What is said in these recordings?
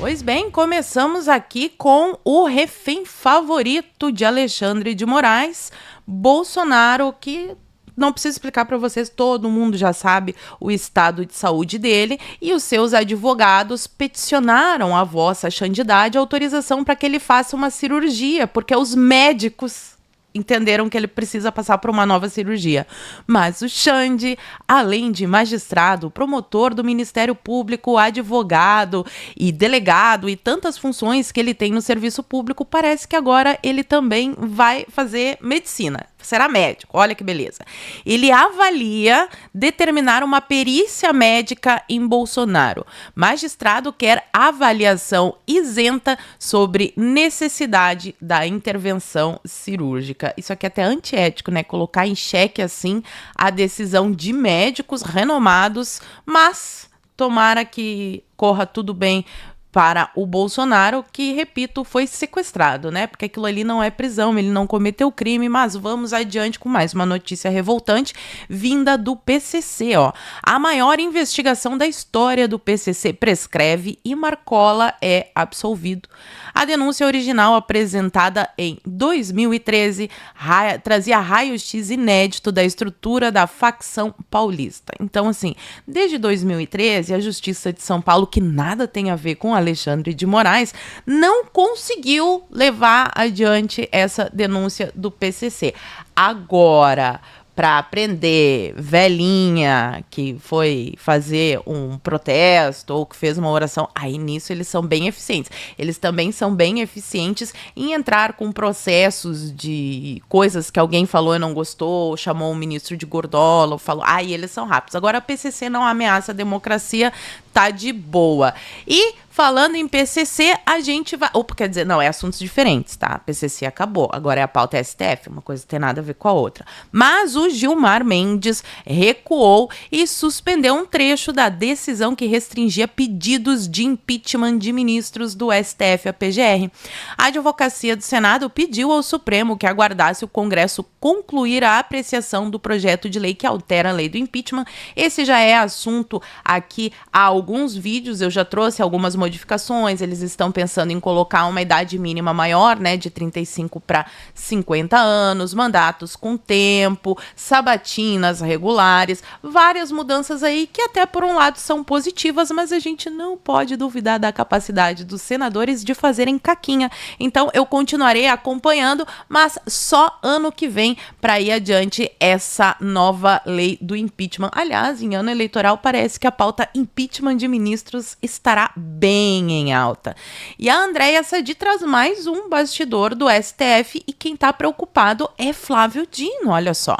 Pois bem, começamos aqui com o refém favorito de Alexandre de Moraes, Bolsonaro, que não preciso explicar para vocês, todo mundo já sabe o estado de saúde dele, e os seus advogados peticionaram a Vossa Santidade autorização para que ele faça uma cirurgia, porque os médicos entenderam que ele precisa passar por uma nova cirurgia. Mas o Xande, além de magistrado, promotor do Ministério Público, advogado e delegado e tantas funções que ele tem no serviço público, parece que agora ele também vai fazer medicina. Será médico, olha que beleza. Ele avalia determinar uma perícia médica em Bolsonaro. Magistrado quer avaliação isenta sobre necessidade da intervenção cirúrgica. Isso aqui é até antiético, né? Colocar em xeque, assim, a decisão de médicos renomados, mas tomara que corra tudo bem para o Bolsonaro, que, repito, foi sequestrado, né? Porque aquilo ali não é prisão, ele não cometeu crime, mas vamos adiante com mais uma notícia revoltante vinda do PCC, ó. A maior investigação da história do PCC prescreve e Marcola é absolvido. A denúncia original, apresentada em 2013, trazia raio-x inédito da estrutura da facção paulista. Então, assim, desde 2013, a Justiça de São Paulo, que nada tem a ver com Alexandre de Moraes, não conseguiu levar adiante essa denúncia do PCC. Agora, para prender velhinha que foi fazer um protesto ou que fez uma oração, aí nisso eles são bem eficientes. Eles também são bem eficientes em entrar com processos de coisas que alguém falou e não gostou, chamou o ministro de gordola, falou, aí eles são rápidos. Agora a PCC não ameaça a democracia, tá de boa. E falando em PCC, a gente vai... Ou, quer dizer, não, é assuntos diferentes, tá? A PCC acabou, agora é a pauta STF, uma coisa não tem nada a ver com a outra. Mas o Gilmar Mendes recuou e suspendeu um trecho da decisão que restringia pedidos de impeachment de ministros do STF à PGR. A Advocacia do Senado pediu ao Supremo que aguardasse o Congresso concluir a apreciação do projeto de lei que altera a lei do impeachment. Esse já é assunto aqui há alguns vídeos, eu já trouxe algumas modificações, eles estão pensando em colocar uma idade mínima maior, né, de 35 para 50 anos, mandatos com tempo, sabatinas regulares, várias mudanças aí que até por um lado são positivas, mas a gente não pode duvidar da capacidade dos senadores de fazerem caquinha. Então eu continuarei acompanhando, mas só ano que vem para ir adiante essa nova lei do impeachment. Aliás, em ano eleitoral parece que a pauta impeachment de ministros estará bem em alta. E a Andréia Sadi traz mais um bastidor do STF e quem está preocupado é Flávio Dino, olha só.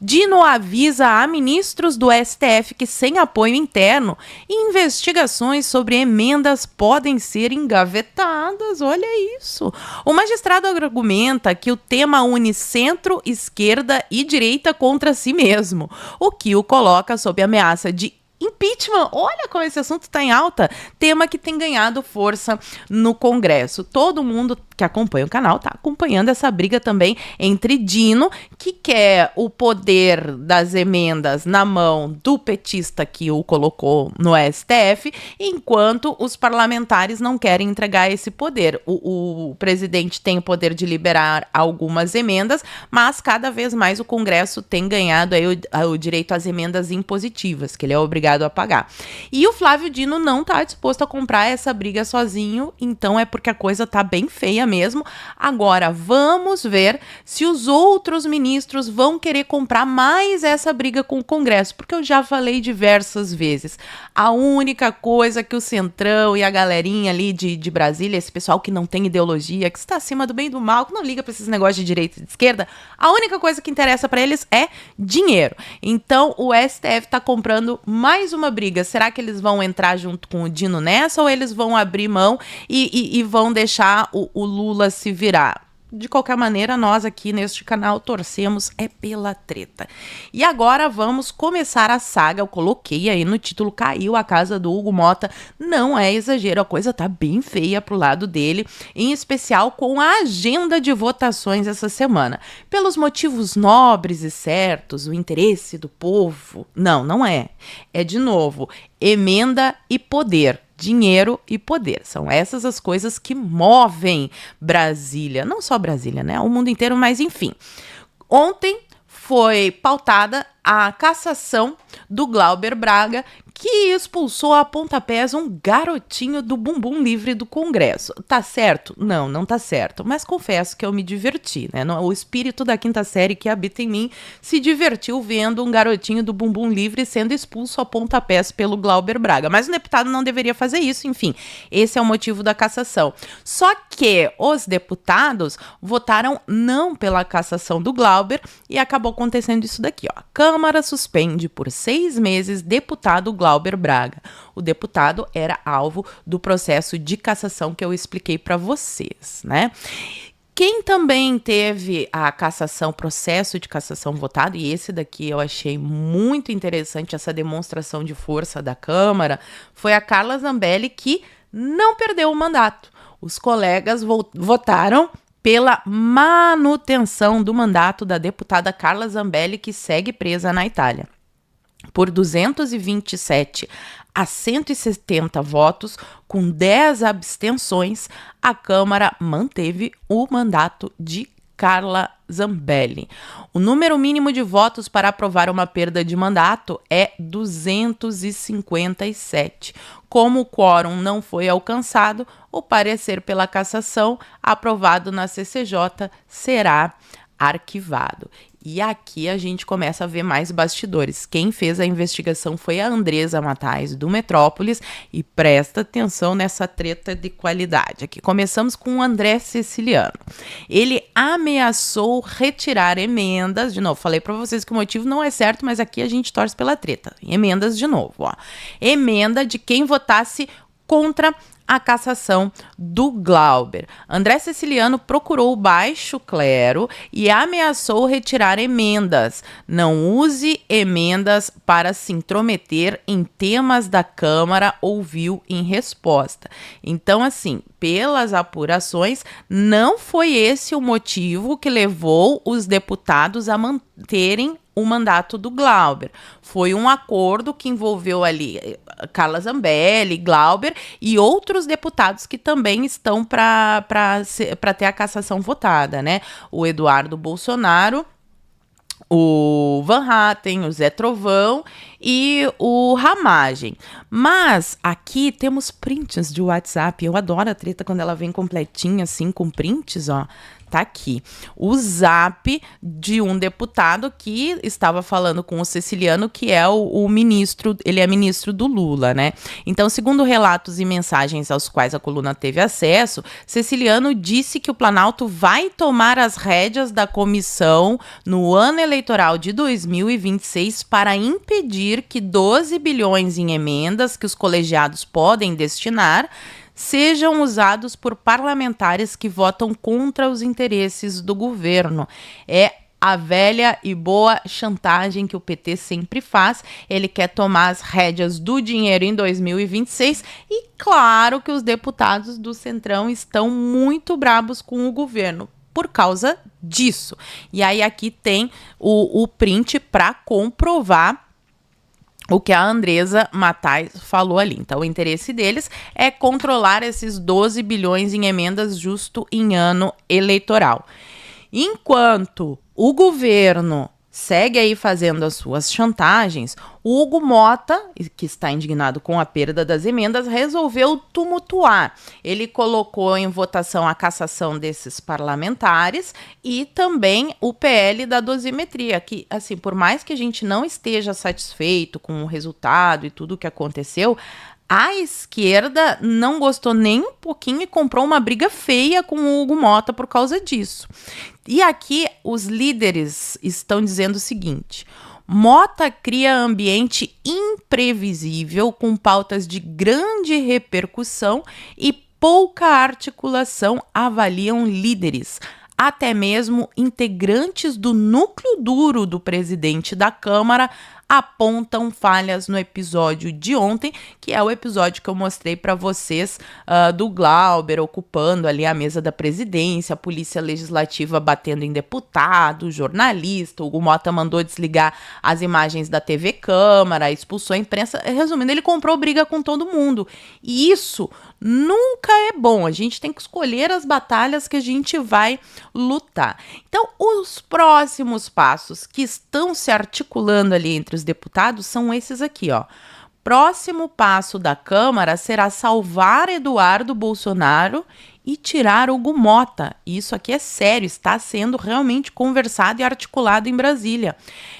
Dino avisa a ministros do STF que, sem apoio interno, investigações sobre emendas podem ser engavetadas. Olha isso. O magistrado argumenta que o tema une centro, esquerda e direita contra si mesmo, o que o coloca sob ameaça de impeachment. Olha como esse assunto está em alta, tema que tem ganhado força no Congresso. Todo mundo que acompanha o canal está acompanhando essa briga também entre Dino, que quer o poder das emendas na mão do petista que o colocou no STF, enquanto os parlamentares não querem entregar esse poder. O presidente tem o poder de liberar algumas emendas, mas cada vez mais o Congresso tem ganhado aí o direito às emendas impositivas, que ele é obrigado a pagar. E o Flávio Dino não está disposto a comprar essa briga sozinho, então é porque a coisa está bem feia mesmo. Agora, vamos ver se os outros ministros vão querer comprar mais essa briga com o Congresso, porque eu já falei diversas vezes. A única coisa que o Centrão e a galerinha ali de Brasília, esse pessoal que não tem ideologia, que está acima do bem e do mal, que não liga para esses negócios de direita e de esquerda, a única coisa que interessa para eles é dinheiro. Então, o STF está comprando mais uma briga. Será que eles vão entrar junto com o Dino nessa ou eles vão abrir mão e vão deixar o Lula se virar? De qualquer maneira, nós aqui neste canal torcemos pela treta. E agora vamos começar a saga. Eu coloquei aí no título, caiu a casa do Hugo Motta. Não é exagero, a coisa tá bem feia pro lado dele, em especial com a agenda de votações essa semana. Pelos motivos nobres e certos, o interesse do povo. Não é. É de novo, emenda e poder. dinheiro e poder. São essas as coisas que movem Brasília. Não só Brasília, né? O mundo inteiro, mas enfim. Ontem foi pautada a cassação do Glauber Braga, que expulsou a pontapés um garotinho do bumbum livre do Congresso. Tá certo? Não, não tá certo. Mas confesso que eu me diverti, né? O espírito da quinta série que habita em mim se divertiu vendo um garotinho do bumbum livre sendo expulso a pontapés pelo Glauber Braga. Mas o deputado não deveria fazer isso, enfim. Esse é o motivo da cassação. Só que os deputados votaram não pela cassação do Glauber e acabou acontecendo isso daqui, ó. Câmara suspende por 6 meses deputado Glauber Braga. O deputado era alvo do processo de cassação que eu expliquei para vocês, né? Quem também teve a cassação, processo de cassação votado, e esse daqui eu achei muito interessante, essa demonstração de força da Câmara, foi a Carla Zambelli, que não perdeu o mandato. Os colegas votaram pela manutenção do mandato da deputada Carla Zambelli, que segue presa na Itália. Por 227 a 170 votos, com 10 abstenções, a Câmara manteve o mandato de Carla Zambelli. O número mínimo de votos para aprovar uma perda de mandato é 257. Como o quórum não foi alcançado, o parecer pela cassação, aprovado na CCJ, será arquivado. E aqui a gente começa a ver mais bastidores. Quem fez a investigação foi a Andresa Matais, do Metrópolis, e presta atenção nessa treta de qualidade. Aqui começamos com o André Ceciliano. Ele ameaçou retirar emendas, de novo, falei para vocês que o motivo não é certo, mas aqui a gente torce pela treta. Emendas de novo, ó. Emenda de quem votasse contra a cassação do Glauber. André Ceciliano procurou o baixo clero e ameaçou retirar emendas. Não use emendas para se intrometer em temas da Câmara, ouviu em resposta. Então, assim, pelas apurações, não foi esse o motivo que levou os deputados a manterem o mandato do Glauber. Foi um acordo que envolveu ali Carla Zambelli, Glauber e outros deputados que também estão para ter a cassação votada, né? O Eduardo Bolsonaro, o Van Hatten, o Zé Trovão e o Ramagem. Mas aqui temos prints de WhatsApp. Eu adoro a treta quando ela vem completinha assim, com prints, ó. Tá aqui. O zap de um deputado que estava falando com o Ceciliano, que é o ministro, ele é ministro do Lula, né? Então, segundo relatos e mensagens aos quais a coluna teve acesso, Ceciliano disse que o Planalto vai tomar as rédeas da comissão no ano eleitoral de 2026 para impedir que 12 bilhões em emendas que os colegiados podem destinar sejam usados por parlamentares que votam contra os interesses do governo. É a velha e boa chantagem que o PT sempre faz. Ele quer tomar as rédeas do dinheiro em 2026 e claro que os deputados do Centrão estão muito bravos com o governo por causa disso. E aí aqui tem o print para comprovar o que a Andresa Matais falou ali. Então, o interesse deles é controlar esses 12 bilhões em emendas justo em ano eleitoral. Enquanto o governo segue aí fazendo as suas chantagens, o Hugo Mota, que está indignado com a perda das emendas, resolveu tumultuar. Ele colocou em votação a cassação desses parlamentares e também o PL da dosimetria, que, assim, por mais que a gente não esteja satisfeito com o resultado e tudo o que aconteceu, a esquerda não gostou nem um pouquinho e comprou uma briga feia com o Hugo Mota por causa disso. E aqui os líderes estão dizendo o seguinte: Mota cria ambiente imprevisível com pautas de grande repercussão e pouca articulação, avaliam líderes. Até mesmo integrantes do núcleo duro do presidente da Câmara apontam falhas no episódio de ontem, que é o episódio que eu mostrei para vocês do Glauber ocupando ali a mesa da presidência, a polícia legislativa batendo em deputado, jornalista, o Hugo Motta mandou desligar as imagens da TV Câmara, expulsou a imprensa. Resumindo, ele comprou briga com todo mundo. E isso nunca é bom. A gente tem que escolher as batalhas que a gente vai lutar. Então, os próximos passos que estão se articulando ali entre os deputados são esses aqui, ó. Próximo passo da Câmara será salvar Eduardo Bolsonaro e tirar Hugo Motta. Isso aqui é sério, está sendo realmente conversado e articulado em Brasília.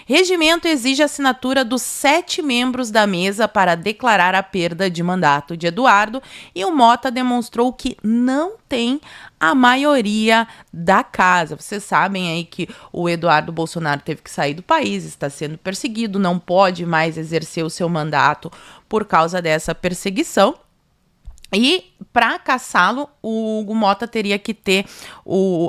Regimento exige a assinatura dos 7 membros da mesa para declarar a perda de mandato de Eduardo, e o Motta demonstrou que não tem a maioria da casa. Vocês sabem aí que o Eduardo Bolsonaro teve que sair do país, está sendo perseguido, não pode mais exercer o seu mandato por causa dessa perseguição. E para caçá-lo, o Hugo Motta teria que ter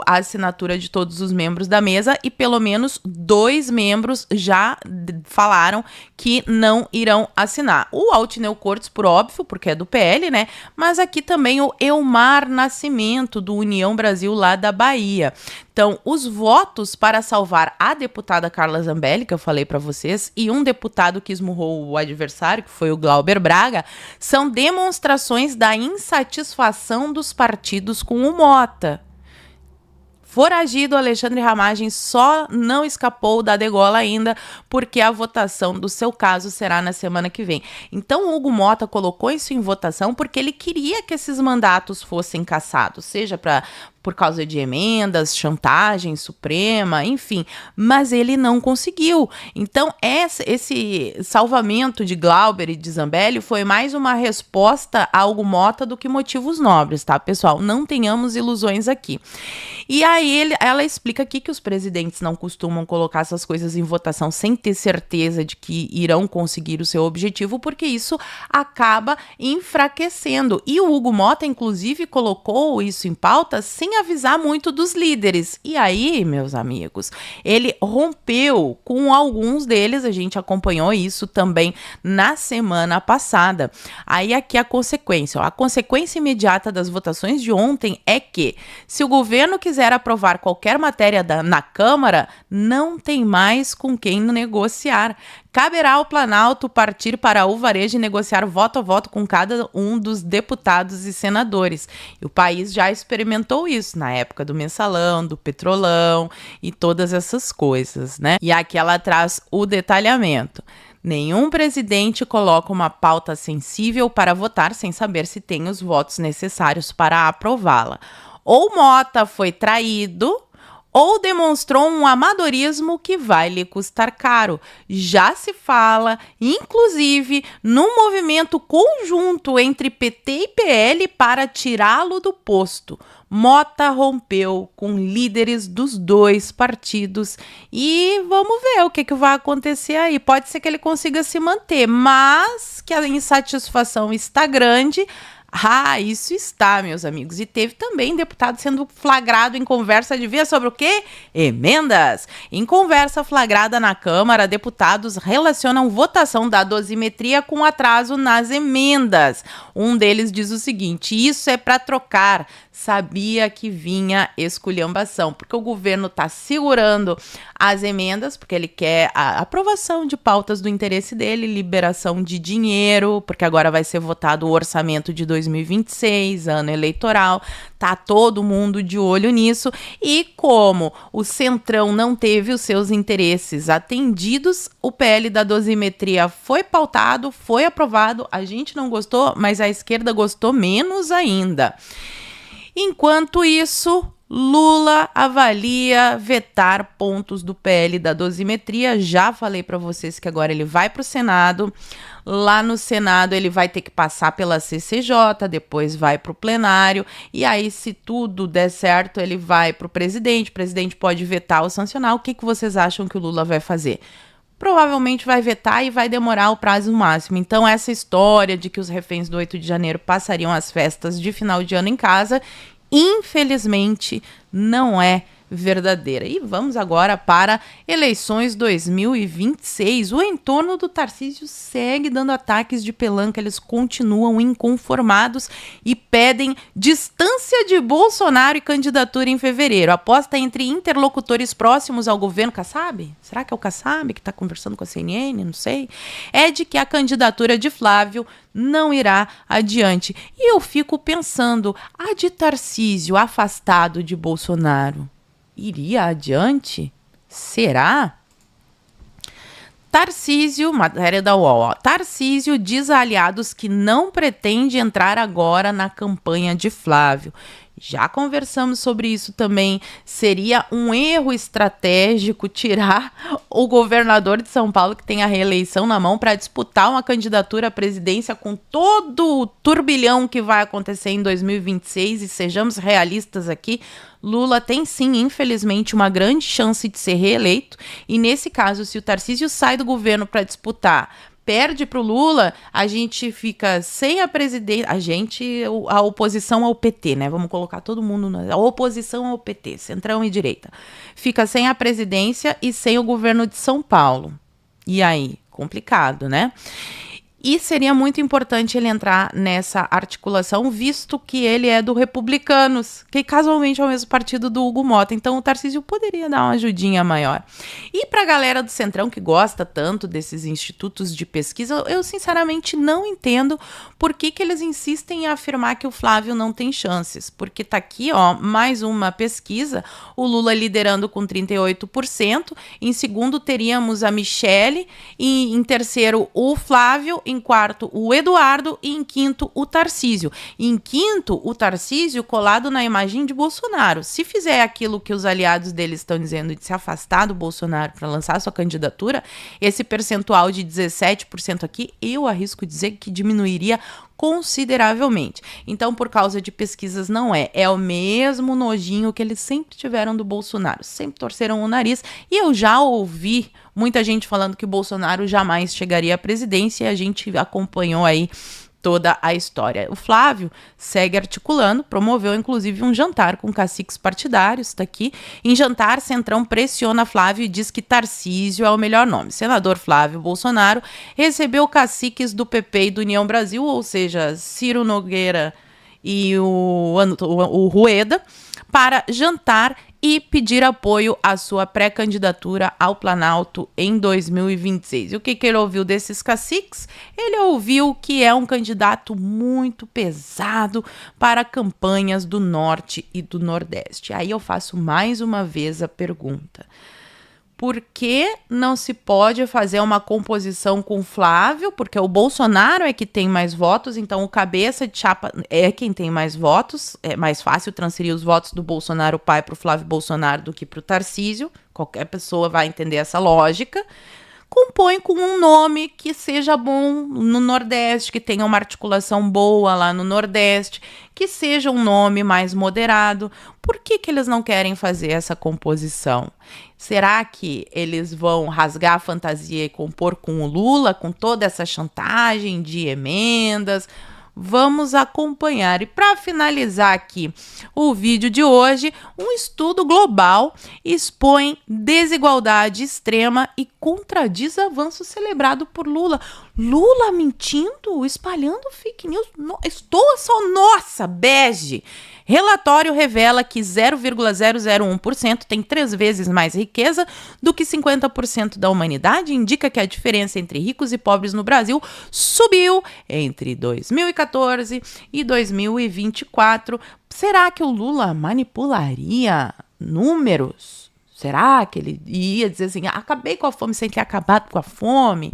a assinatura de todos os membros da mesa, e pelo menos 2 membros já falaram que não irão assinar. O Altineu Cortes, por óbvio, porque é do PL, né? Mas aqui também o Elmar Nascimento, do União Brasil, lá da Bahia. Então, os votos para salvar a deputada Carla Zambelli, que eu falei para vocês, e um deputado que esmurrou o adversário, que foi o Glauber Braga, são demonstrações da insatisfação dos partidos com o Motta. Foragido, Alexandre Ramagem só não escapou da degola ainda, porque a votação do seu caso será na semana que vem. Então, o Hugo Motta colocou isso em votação porque ele queria que esses mandatos fossem cassados, seja por causa de emendas, chantagem suprema, enfim, mas ele não conseguiu. Então, esse salvamento de Glauber e de Zambelli foi mais uma resposta a Hugo Motta do que motivos nobres, tá, pessoal? Não tenhamos ilusões aqui. E aí ela explica aqui que os presidentes não costumam colocar essas coisas em votação sem ter certeza de que irão conseguir o seu objetivo, porque isso acaba enfraquecendo. E o Hugo Motta, inclusive, colocou isso em pauta sem avisar muito dos líderes. E aí, meus amigos, ele rompeu com alguns deles, a gente acompanhou isso também na semana passada. Aí aqui a consequência, ó, a consequência imediata das votações de ontem é que, se o governo quiser aprovar qualquer matéria na Câmara, não tem mais com quem negociar. Caberá ao Planalto partir para o varejo e negociar voto a voto com cada um dos deputados e senadores. E o país já experimentou isso na época do mensalão, do petrolão e todas essas coisas, né? E aqui ela traz o detalhamento. Nenhum presidente coloca uma pauta sensível para votar sem saber se tem os votos necessários para aprová-la. Ou Motta foi traído, ou demonstrou um amadorismo que vai lhe custar caro. Já se fala, inclusive, num movimento conjunto entre PT e PL para tirá-lo do posto. Motta rompeu com líderes dos 2 partidos e vamos ver o que vai acontecer aí. Pode ser que ele consiga se manter, mas que a insatisfação está grande. Isso está, meus amigos. E teve também deputado sendo flagrado em conversa, adivinha sobre o quê? Emendas. Em conversa flagrada na Câmara, deputados relacionam votação da dosimetria com atraso nas emendas. Um deles diz o seguinte: isso é para trocar. Sabia que vinha esculhambação, porque o governo está segurando as emendas, porque ele quer a aprovação de pautas do interesse dele, liberação de dinheiro, porque agora vai ser votado o orçamento de 2026, ano eleitoral, tá todo mundo de olho nisso. E como o Centrão não teve os seus interesses atendidos, o PL da dosimetria foi pautado, foi aprovado, a gente não gostou, mas a esquerda gostou menos ainda. Enquanto isso, Lula avalia vetar pontos do PL da dosimetria. Já falei para vocês que agora ele vai para o Senado. Lá no Senado ele vai ter que passar pela CCJ, depois vai para o plenário. E aí, se tudo der certo, ele vai para o presidente. O presidente pode vetar ou sancionar. O que vocês acham que o Lula vai fazer? Provavelmente vai vetar e vai demorar o prazo máximo. Então, essa história de que os reféns do 8 de janeiro passariam as festas de final de ano em casa, infelizmente, não é verdadeira. E vamos agora para eleições 2026. O entorno do Tarcísio segue dando ataques de pelanca, eles continuam inconformados e pedem distância de Bolsonaro e candidatura em fevereiro. A aposta entre interlocutores próximos ao governo, Kassab? Será que é o Kassab que está conversando com a CNN? Não sei. É de que a candidatura de Flávio não irá adiante. E eu fico pensando, a de Tarcísio afastado de Bolsonaro iria adiante? Será? Tarcísio, matéria da UOL, Tarcísio diz a aliados que não pretende entrar agora na campanha de Flávio. Já conversamos sobre isso também. Seria um erro estratégico tirar o governador de São Paulo, que tem a reeleição na mão, para disputar uma candidatura à presidência com todo o turbilhão que vai acontecer em 2026. E sejamos realistas aqui, Lula tem sim, infelizmente, uma grande chance de ser reeleito. E nesse caso, se o Tarcísio sai do governo para disputar, perde para o Lula, a gente fica sem a presidência, a oposição ao PT, né? Vamos colocar todo mundo, a oposição ao PT, centrão e direita. Fica sem a presidência e sem o governo de São Paulo. E aí? Complicado, né? E seria muito importante ele entrar nessa articulação, visto que ele é do Republicanos, que casualmente é o mesmo partido do Hugo Mota. Então o Tarcísio poderia dar uma ajudinha maior. E para a galera do Centrão que gosta tanto desses institutos de pesquisa, eu sinceramente não entendo por que eles insistem em afirmar que o Flávio não tem chances. Porque tá aqui, ó, mais uma pesquisa, o Lula liderando com 38%, em segundo teríamos a Michele, e em terceiro o Flávio, em quarto o Eduardo e em quinto o Tarcísio. Em quinto, o Tarcísio colado na imagem de Bolsonaro. Se fizer aquilo que os aliados dele estão dizendo de se afastar do Bolsonaro para lançar sua candidatura, esse percentual de 17% aqui, eu arrisco dizer que diminuiria consideravelmente. Então, por causa de pesquisas, não é. É o mesmo nojinho que eles sempre tiveram do Bolsonaro. Sempre torceram o nariz. E eu já ouvi muita gente falando que o Bolsonaro jamais chegaria à presidência e a gente acompanhou aí toda a história. O Flávio segue articulando, promoveu inclusive um jantar com caciques partidários, tá aqui. Em jantar, Centrão pressiona Flávio e diz que Tarcísio é o melhor nome. Senador Flávio Bolsonaro recebeu caciques do PP e do União Brasil, ou seja, Ciro Nogueira e o Rueda, para jantar e pedir apoio à sua pré-candidatura ao Planalto em 2026. E o que ele ouviu desses caciques? Ele ouviu que é um candidato muito pesado para campanhas do Norte e do Nordeste. Aí eu faço mais uma vez a pergunta: por que não se pode fazer uma composição com Flávio? Porque o Bolsonaro é que tem mais votos, então o cabeça de chapa é quem tem mais votos. É mais fácil transferir os votos do Bolsonaro pai para o Flávio Bolsonaro do que para o Tarcísio. Qualquer pessoa vai entender essa lógica. Compõe com um nome que seja bom no Nordeste, que tenha uma articulação boa lá no Nordeste, que seja um nome mais moderado. Por que eles não querem fazer essa composição? Será que eles vão rasgar a fantasia e compor com o Lula, com toda essa chantagem de emendas? Vamos acompanhar. E para finalizar aqui o vídeo de hoje, um estudo global expõe desigualdade extrema e contradiz avanço celebrado por Lula. Lula mentindo, espalhando fake news. Estou só, nossa, bege. Relatório revela que 0,001% tem 3 vezes mais riqueza do que 50% da humanidade. Indica que a diferença entre ricos e pobres no Brasil subiu entre 2014 e 2024. Será que o Lula manipularia números? Será que ele ia dizer assim, acabei com a fome sem ter acabado com a fome?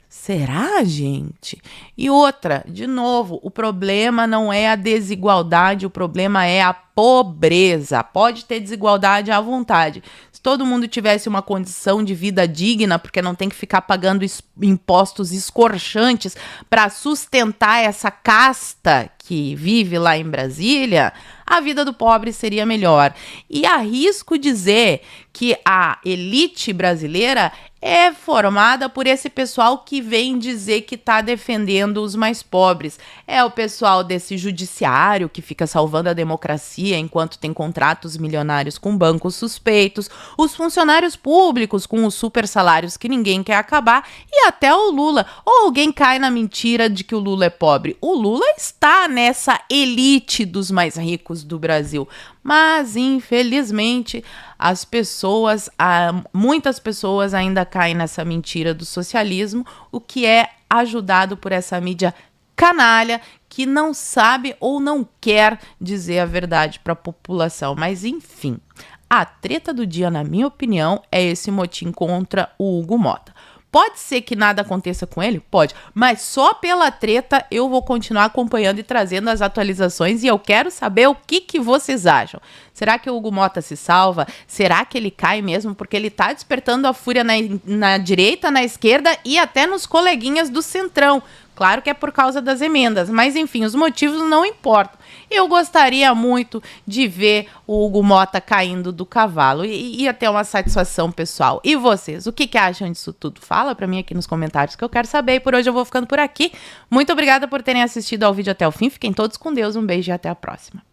Será, gente? E outra, de novo, o problema não é a desigualdade, o problema é a pobreza. Pode ter desigualdade à vontade. Se todo mundo tivesse uma condição de vida digna, porque não tem que ficar pagando impostos escorchantes para sustentar essa casta que vive lá em Brasília, a vida do pobre seria melhor. E arrisco dizer que a elite brasileira é formada por esse pessoal que vem dizer que está defendendo os mais pobres. É o pessoal desse judiciário que fica salvando a democracia enquanto tem contratos milionários com bancos suspeitos, os funcionários públicos com os super salários que ninguém quer acabar e até o Lula. Ou alguém cai na mentira de que o Lula é pobre. O Lula está nessa elite dos mais ricos do Brasil. Mas, infelizmente, muitas pessoas ainda caem nessa mentira do socialismo, o que é ajudado por essa mídia canalha que não sabe ou não quer dizer a verdade para a população. Mas, enfim, a treta do dia, na minha opinião, é esse motim contra o Hugo Motta. Pode ser que nada aconteça com ele? Pode. Mas só pela treta eu vou continuar acompanhando e trazendo as atualizações e eu quero saber o que vocês acham. Será que o Hugo Motta se salva? Será que ele cai mesmo? Porque ele tá despertando a fúria na direita, na esquerda e até nos coleguinhas do Centrão. Claro que é por causa das emendas, mas enfim, os motivos não importam. Eu gostaria muito de ver o Hugo Motta caindo do cavalo e ia ter uma satisfação pessoal. E vocês, o que acham disso tudo? Fala pra mim aqui nos comentários que eu quero saber. E por hoje eu vou ficando por aqui. Muito obrigada por terem assistido ao vídeo até o fim. Fiquem todos com Deus, um beijo e até a próxima.